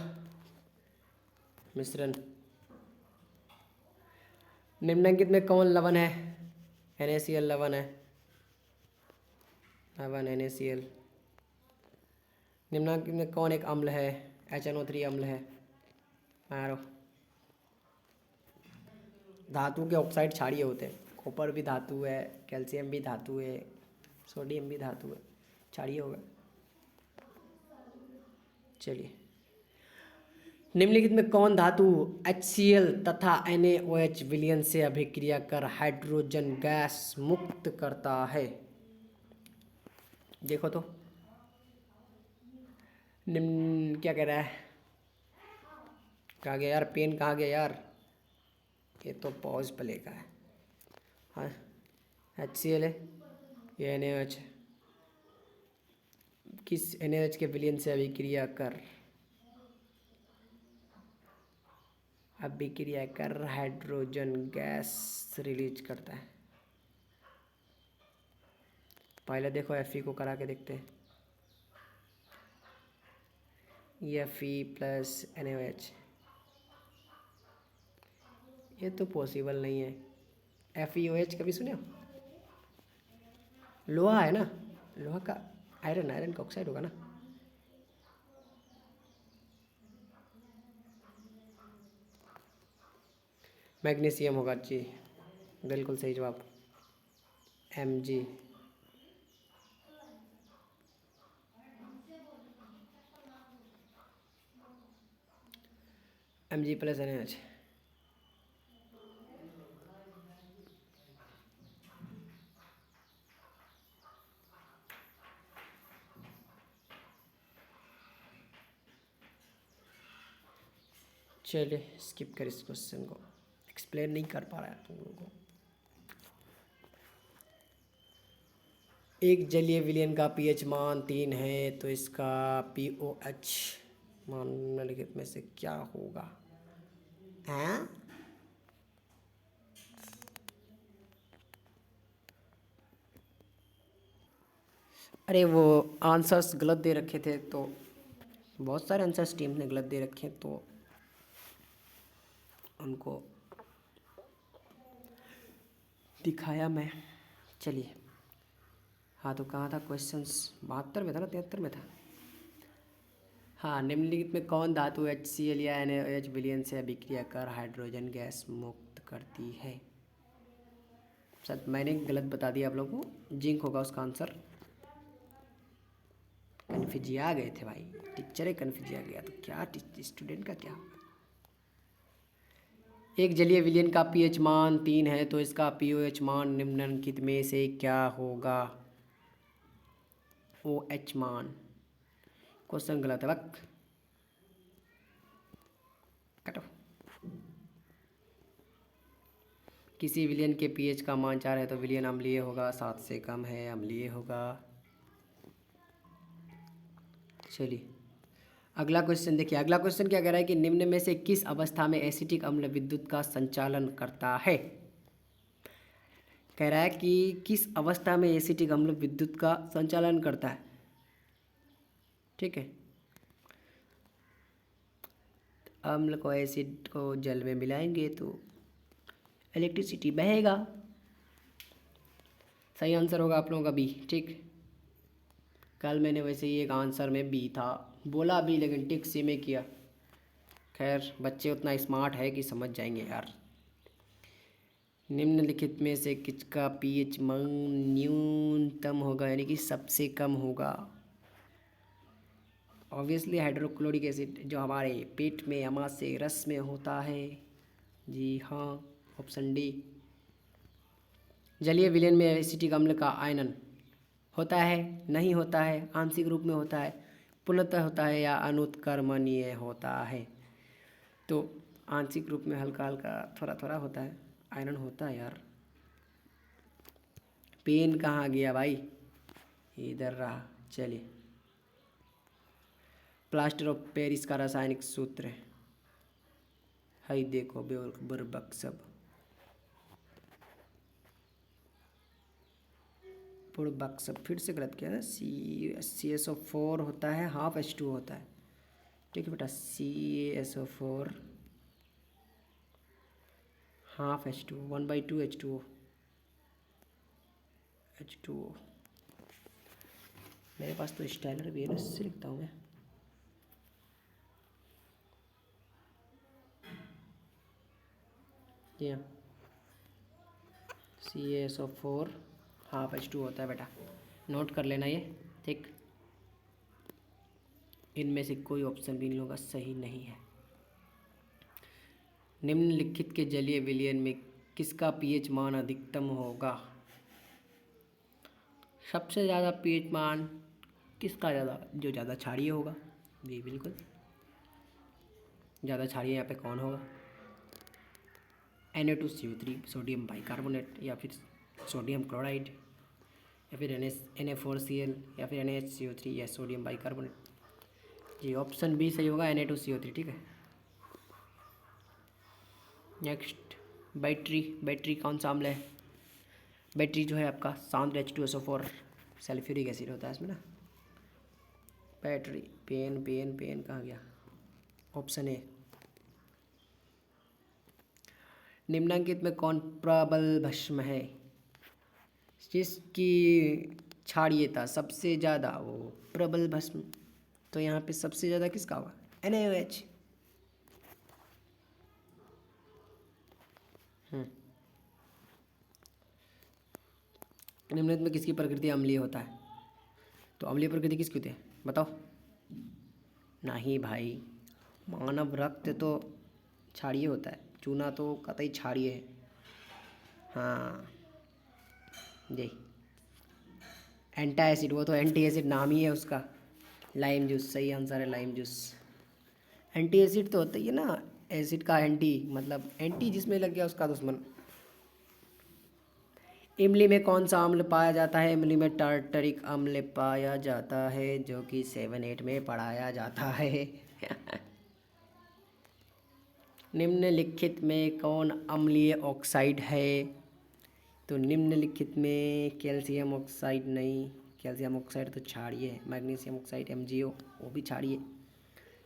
मिश्रण। निम्नलिखित में कौन लवण है? NaCl लवण है, लवण NaCl। निम्नलिखित में कौन एक अम्ल है? HNO3 अम्ल है। मारो। धातु के ऑक्साइड क्षारीय होते हैं, कॉपर भी धातु है, कैल्शियम भी धातु है, सोडियम भी धातु है, क्षारीय होगा। चलिए, निम्नलिखित में कौन धातु HCl तथा NaOH विलयन से अभिक्रिया कर हाइड्रोजन गैस मुक्त करता है? देखो तो निम्न क्या कह रहा है? कहाँ गया यार पेन, कहाँ गया यार? ये तो पॉज प्ले का है। हाँ HCl है, ये NaOH है। किस NaOH के विलयन से अभिक्रिया कर हाइड्रोजन गैस रिलीज करता है? पहले देखो Fe को करा के देखते हैं। Fe प्लस NaOH, ये तो पॉसिबल नहीं है। FeOH कभी सुने हो? लोहा है ना, लोहा का आयरन का ऑक्साइड होगा ना। मैग्नीशियम होगा जी, बिल्कुल सही जवाब, Mg। Mg plus NaOH। चलिए स्किप कर इस क्वेश्चन को, एक्सप्लेन नहीं कर पा रहा है तुम लोगों को। एक जलीय विलयन का pH मान 3 है तो इसका POH मान निम्नलिखित में से क्या होगा? हैं? अरे वो आंसर्स गलत दे रखे थे, तो बहुत सारे आंसर्स टीम ने गलत दे रखे, तो उनको दिखाया मैं। चलिए, हाँ तो कहाँ था क्वेश्चंस? 72 में था ना, 73 में था। हाँ, निम्नलिखित में कौन धातु HCl या NaOH विलयन से अभिक्रिया कर हाइड्रोजन गैस मुक्त करती है? शायद मैंने गलत बता दिया आप लोगों को, जिंक होगा उसका आंसर। कन्फ्यूजिया गए थे भाई, टीचर ही कन्फ्यूजिया गया तो क्या स्टूडेंट का क्या? एक जलीय विलयन का pH मान 3 है तो इसका POH मान निम्नलिखित में से क्या होगा? OH मान। क्वेश्चन गलत है, वक्त कटो। किसी विलयन के pH का मान 4 है तो विलयन अम्लीय होगा, 7 से कम है अम्लीय होगा। चलिए अगला क्वेश्चन देखिए। अगला क्वेश्चन क्या कह रहा है कि निम्न में से किस अवस्था में एसिटिक अम्ल विद्युत का संचालन करता है? कह रहा है कि किस अवस्था में एसिटिक अम्ल विद्युत का संचालन करता है, ठीक है। अम्ल को एसिड को जल में मिलाएंगे तो इलेक्ट्रिसिटी बहेगा। सही आंसर होगा आप लोगों का बी, ठीक। कल मैंने वैसे ही एक आंसर में बी था बोला भी, लेकिन टिक सी में किया। खैर बच्चे उतना स्मार्ट है कि समझ जाएंगे यार। निम्नलिखित में से किसका pH मान न्यूनतम होगा, यानी कि सबसे कम होगा? ऑब्वियसली हाइड्रोक्लोरिक एसिड जो हमारे पेट में अमाशय रस में होता है। जी हाँ, ऑप्शन डी। जलीय विलयन में एसिटिक अम्ल का आयनन होता है, नहीं होता है, आंशिक रूप में होता है, पूर्णतः होता है या अनुत्क्रमणीय होता है। तो आंशिक रूप में हल्का हल्का थोड़ा थोड़ा होता है, आयरन होता है यार। पेन कहाँ गया भाई, इधर रहा। चलिए, प्लास्टर ऑफ पेरिस का रासायनिक सूत्र है देखो बुर्बक सब। बुर्बक सब फिर से गलत किया ना। CaSO4 होता है, हाफ H2O होता है। ठीक है बेटा, CaSO4 हाफ H2O, 1/2 H2O। मेरे पास तो स्टाइलर भी है ना, इससे लिखता हूँ मैं। ये CaSO4 हाफ H2O होता है बेटा, नोट कर लेना ये। ठीक, इनमें से कोई ऑप्शन भी इन लोगों का सही नहीं है। निम्नलिखित के जलीय विलयन में किसका पीएच मान अधिकतम होगा? सबसे ज़्यादा पीएच मान किसका ज़्यादा? जो ज़्यादा क्षारीय होगा। जी बिल्कुल, ज़्यादा क्षारीय यहाँ पे कौन होगा? Na2CO3 सोडियम बाइकार्बोनेट, या फिर सोडियम क्लोराइड, या फिर Na4Cl, या फिर NaHCO3 या सोडियम बाइकार्बोनेट। जी ऑप्शन बी सही होगा, Na2CO3। ठीक है, नेक्स्ट, बैटरी कौन सा अम्ल है? बैटरी जो है आपका सांद्र H2SO4 सल्फ्यूरिक एसिड होता है इसमें ना। बैटरी, पेन कहाँ गया? Option A. निम्नांकित में कौन प्रबल भस्म है जिसकी क्षारीयता सबसे ज़्यादा? वो प्रबल भस्म, तो यहाँ पे सबसे ज़्यादा किसका होगा? NaOH। निम्नलिखित में किसकी प्रकृति अम्लीय होता है? तो अम्लीय प्रकृति किसकी होती है बताओ? नहीं भाई, मानव रक्त तो क्षारीय होता है, चूना तो कतई क्षारीय है। हाँ जी, एंटा एसिड, वो तो एंटी एसिड नाम ही है उसका। लाइम जूस सही आंसर है, लाइम जूस। एंटी एसिड तो होता ही है ना, एसिड का एंटी, मतलब एंटी जिसमें लग गया उसका दुश्मन। इमली में कौन सा अम्ल पाया जाता है? इमली में टार्टरिक अम्ल पाया जाता है, जो कि 7-8 में पढ़ाया जाता है। निम्नलिखित में कौन अम्लीय ऑक्साइड है? तो निम्नलिखित में कैल्शियम ऑक्साइड नहीं, कैल्शियम ऑक्साइड तो क्षारीय है। मैग्नीशियम ऑक्साइड MgO, वो भी क्षारीय।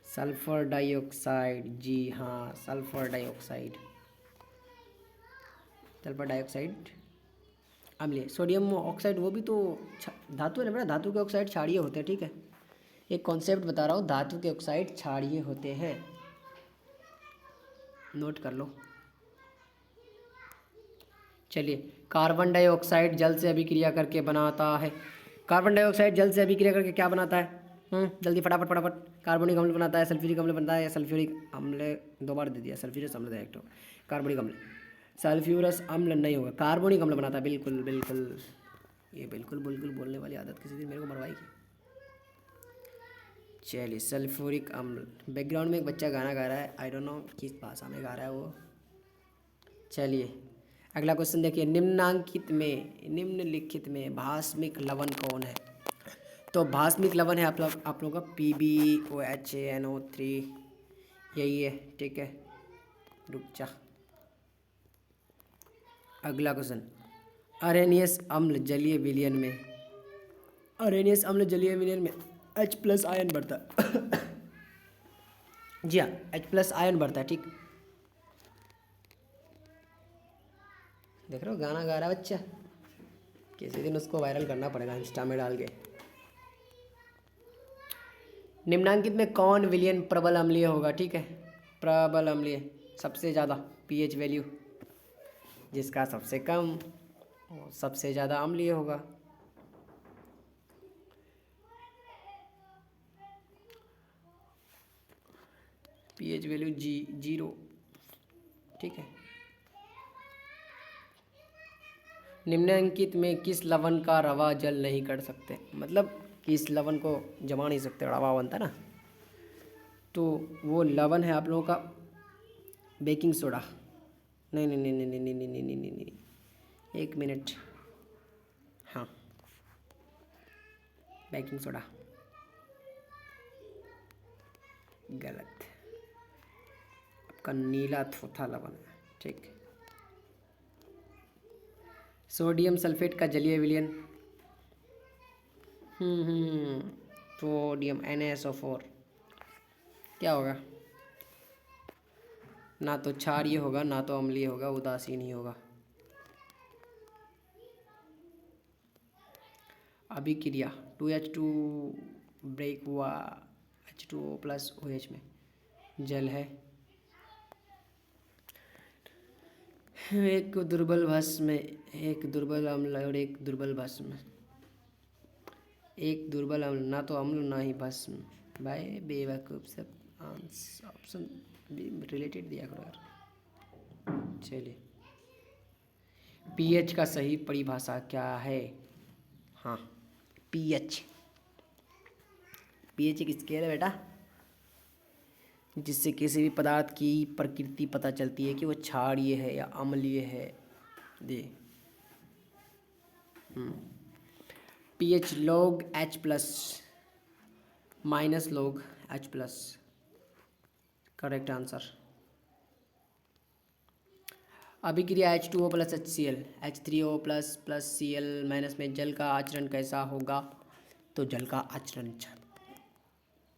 सल्फर डाइऑक्साइड, जी हाँ सल्फर डाइऑक्साइड, सल्फर डाइऑक्साइड अम्लीय। सोडियम ऑक्साइड वो भी तो धातु है ना बेटा, धातु के ऑक्साइड क्षारीय होते हैं। ठीक है, एक कॉन्सेप्ट बता रहा हूँ, धातु के ऑक्साइड क्षारीय होते हैं, नोट कर लो। चलिए, कार्बन डाइऑक्साइड जल से अभिक्रिया करके बनाता है। कार्बन डाइऑक्साइड जल से अभिक्रिया करके क्या बनाता है? जल्दी फटाफट फटाफट। कार्बनिक अम्ल बनाता है, सल्फ्यूरिक अम्ल बनता है, या सल्फ्यूरिक अम्ल, दो बार दे दिया, सल्फ्यूरस अम्ल डायरेक्ट। कार्बनिक अम्ल, सल्फ्यूरस अम्ल नहीं होगा, कार्बनिक अम्ल बनाता है। बिल्कुल बिल्कुल, ये बिल्कुल बिल्कुल बोलने वाली आदत किसी दिन मेरे को मरवाएगी। चलिए, सल्फ्यूरिक अम्ल। बैकग्राउंड में एक बच्चा गाना गा रहा है, आई डोंट नो किस भाषा में गा रहा है वो। चलिए, अगला क्वेश्चन देखिए, निम्नलिखित में भास्मिक लवण कौन है? तो भास्मिक लवण है आप लोगों का PbOHNO3, यही है। ठीक है, रुक जा। अगला क्वेश्चन, अरेनियस अम्ल जलीय विलयन में, अरेनियस अम्ल जलीय विलयन में H+ आयन बढ़ता है। जी हाँ, H+ आयन बढ़ता है। ठीक, देख रहे हो गाना गा रहा है बच्चा, किसी दिन उसको वायरल करना पड़ेगा इंस्टा में डाल के। निम्नांकित में कौन विलयन प्रबल अम्लीय होगा? ठीक है, प्रबल अम्लीय, सबसे ज़्यादा पीएच वैल्यू जिसका सबसे कम वो सबसे ज़्यादा अम्लीय होगा। PH value 0। ठीक है, निम्नलिखित में किस लवण का रवा जल नहीं कर सकते, मतलब कि इस लवण को जमा नहीं सकते, रवा बनता ना, तो वो लवण है आप लोगों का बेकिंग सोडा। नहीं नहीं नहीं नहीं नहीं नहीं नहीं नहीं नहीं नहीं नहीं, एक मिनट, हाँ बेकिंग सोडा, गलत, आपका नीला थोथा लवण है, ठीक। सोडियम सल्फेट का जलीय विलयन, सोडियम NaSO4 क्या होगा? ना तो क्षारीय होगा, ना तो अम्लीय होगा, उदासीन ही होगा। अभिक्रिया 2H2 ब्रेक हुआ H2O प्लस OH में, जल है। एक दुर्बल भस्म में एक दुर्बल अम्ल और एक दुर्बल भस्म, एक दुर्बल अम्ल, ना तो अम्ल ना ही भस्म। भाई बेवकूफ़, सब ऑप्शन रिलेटेड दिया करो यार। चलिए, पीएच का सही परिभाषा क्या है? हाँ, पीएच एक स्केल है बेटा, जिससे किसी भी पदार्थ की प्रकृति पता चलती है कि वो क्षारीय है या अम्लीय है। The pH log H plus minus log H plus, correct answer. अभिक्रिया H2O plus HCl H3O plus plus Cl minus में जल का आचरण कैसा होगा? तो जल का आचरण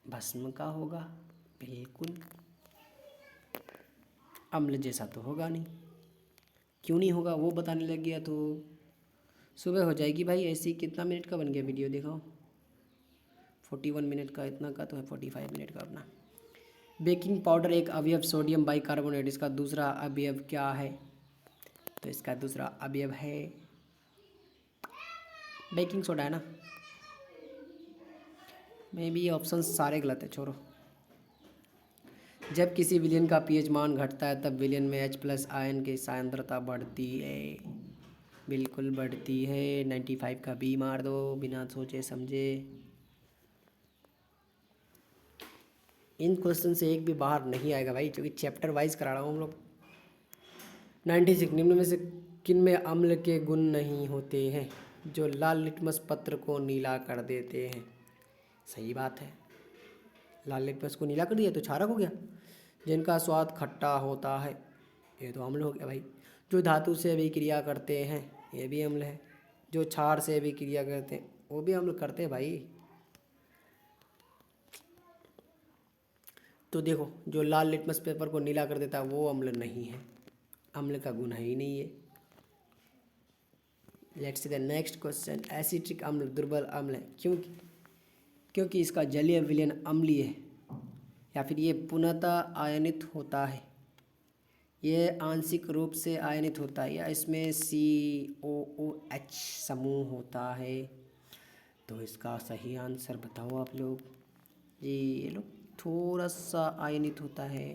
भस्म का होगा, बिल्कुल। अम्ल जैसा तो होगा नहीं, क्यों नहीं होगा वो बताने लग गया तो सुबह हो जाएगी भाई। ऐसे ही कितना मिनट का बन गया वीडियो दिखाओ, 41 मिनट का, इतना का तो है 45 मिनट का अपना। बेकिंग पाउडर एक अवयव सोडियम बाइकार्बोनेट, इसका दूसरा अवयव क्या है? तो इसका दूसरा अवयव है बेकिंग सोडा, है ना। मे भी ये ऑप्शन सारे गलत है, छोड़ो। जब किसी विलयन का पीएच मान घटता है तब विलयन में H प्लस आयन की सांद्रता बढ़ती है, बिल्कुल बढ़ती है। 95 का बी मार दो बिना सोचे समझे। इन क्वेश्चन से एक भी बाहर नहीं आएगा भाई, क्योंकि चैप्टर वाइज करा रहा हूँ हम लोग। 96 निम्न में से किन में अम्ल के गुण नहीं होते हैं जो लाल लिटमस पत्र को नीला कर देते हैं? सही बात है, लाल लिटमस को नीला कर दिया तो क्षारक हो गया। जिनका स्वाद खट्टा होता है, ये तो अम्ल हो गया भाई। जो धातु से अभिक्रिया करते हैं, ये भी अम्ल है। जो क्षार से अभिक्रिया करते हैं, वो भी अम्ल करते हैं भाई। तो देखो, जो लाल लिटमस पेपर को नीला कर देता है वो अम्ल नहीं है, अम्ल का गुण है ही नहीं है। Let's see the next question. Acetic अम्ल दुर्बल अम्ल है क्योंकि इसका जलीय विलयन अम्लीय है, या फिर ये पुनः आयनित होता है, ये आंशिक रूप से आयनित होता है, या इसमें COOH समूह होता है। तो इसका सही आंसर बताओ आप लोग जी। ये लोग थोड़ा सा आयनित होता है,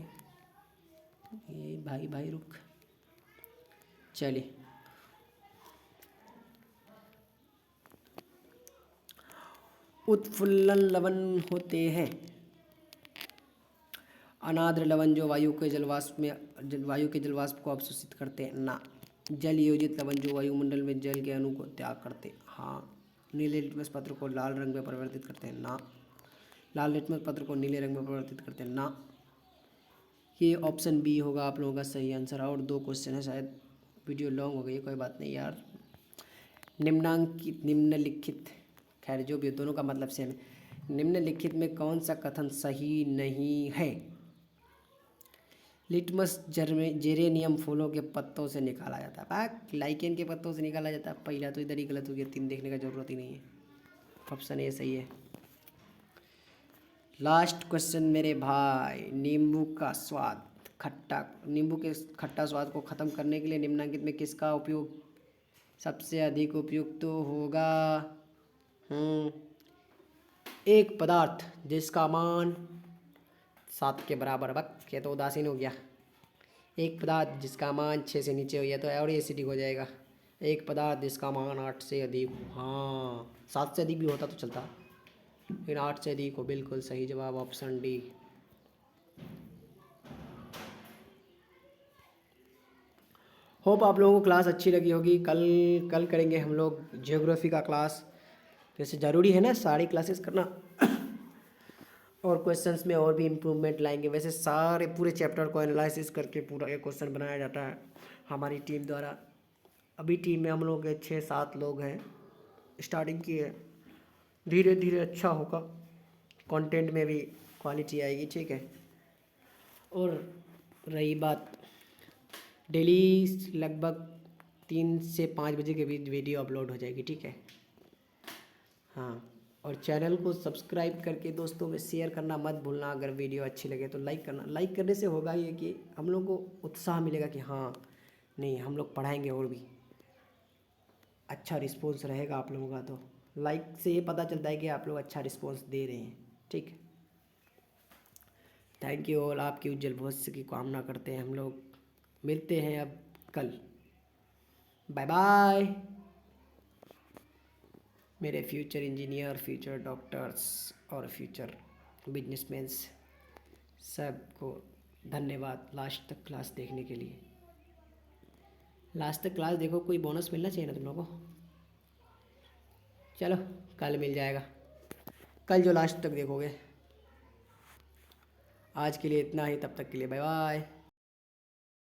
ये भाई रुक। चलिए, उत्फुल्लन लवण होते हैं अनाद्र लवण जो वायु के जलवाष्प को अवशोषित करते हैं, ना। जल योजित लवण जो वायुमंडल में जल के अणु को त्याग करते हैं, हाँ। नीले लिटमस पत्र को लाल रंग में परिवर्तित करते हैं, ना। लाल लिटमस पत्र को नीले रंग में परिवर्तित करते हैं, ना। ये ऑप्शन बी होगा आप लोगों का सही आंसर। और 2 क्वेश्चन है, शायद वीडियो लॉन्ग हो गई है, कोई बात नहीं यार। निम्नलिखित, खैर जो भी, दोनों का मतलब सेम है। निम्नलिखित में कौन सा कथन सही नहीं है? लिटमस जेरेनियम फूलों के पत्तों से निकाला जाता है, लाइकेन के पत्तों से निकाला जाता है। पहला तो इधर ही गलत हो गया, 3 देखने का जरूरत ही नहीं है। ऑप्शन ए सही है। लास्ट क्वेश्चन मेरे भाई। नींबू के खट्टा स्वाद को ख़त्म करने के लिए निम्नलिखित में किसका उपयोग सबसे अधिक उपयुक्त तो होगा? एक पदार्थ जिसका मान 7 के बराबर, वक्त ये तो उदासीन हो गया। एक पदार्थ जिसका मान 6 से नीचे हो गया तो और एसिडिक हो जाएगा। एक पदार्थ जिसका मान 8 से अधिक हो। हाँ, 7 से अधिक भी होता तो चलता, लेकिन 8 से अधिक हो। बिल्कुल सही जवाब, ऑप्शन डी। होप आप लोगों को क्लास अच्छी लगी होगी। कल कल करेंगे हम लोग ज्योग्राफी का क्लास। जैसे ज़रूरी है ना सारी क्लासेस करना और क्वेश्चंस में और भी इम्प्रूवमेंट लाएंगे। वैसे सारे पूरे चैप्टर को एनालिसिस करके पूरा एक क्वेश्चन बनाया जाता है हमारी टीम द्वारा। अभी टीम में हम लोग के 6-7 लोग हैं, स्टार्टिंग की है। धीरे धीरे अच्छा होगा, कंटेंट में भी क्वालिटी आएगी, ठीक है। और रही बात, डेली लगभग 3 से 5 बजे के बीच वीडियो अपलोड हो जाएगी, ठीक है। हाँ, और चैनल को सब्सक्राइब करके दोस्तों में शेयर करना मत भूलना। अगर वीडियो अच्छी लगे तो लाइक करना। लाइक करने से होगा ये कि हम लोग को उत्साह मिलेगा कि हाँ नहीं, हम लोग पढ़ाएंगे और भी अच्छा रिस्पॉन्स रहेगा आप लोगों का। तो लाइक से ये पता चलता है कि आप लोग अच्छा रिस्पॉन्स दे रहे हैं, ठीक है। थैंक यू ऑल, आपकी उज्जवल भविष्य की कामना करते हैं हम लोग। मिलते हैं अब कल। बाय बाय मेरे फ्यूचर इंजीनियर, फ्यूचर डॉक्टर्स और फ्यूचर बिजनेसमैन्स सबको धन्यवाद लास्ट तक क्लास देखने के लिए। लास्ट तक क्लास देखो, कोई बोनस मिलना चाहिए ना तुम लोगों को। चलो कल मिल जाएगा, कल जो लास्ट तक देखोगे। आज के लिए इतना ही, तब तक के लिए बाय बाय।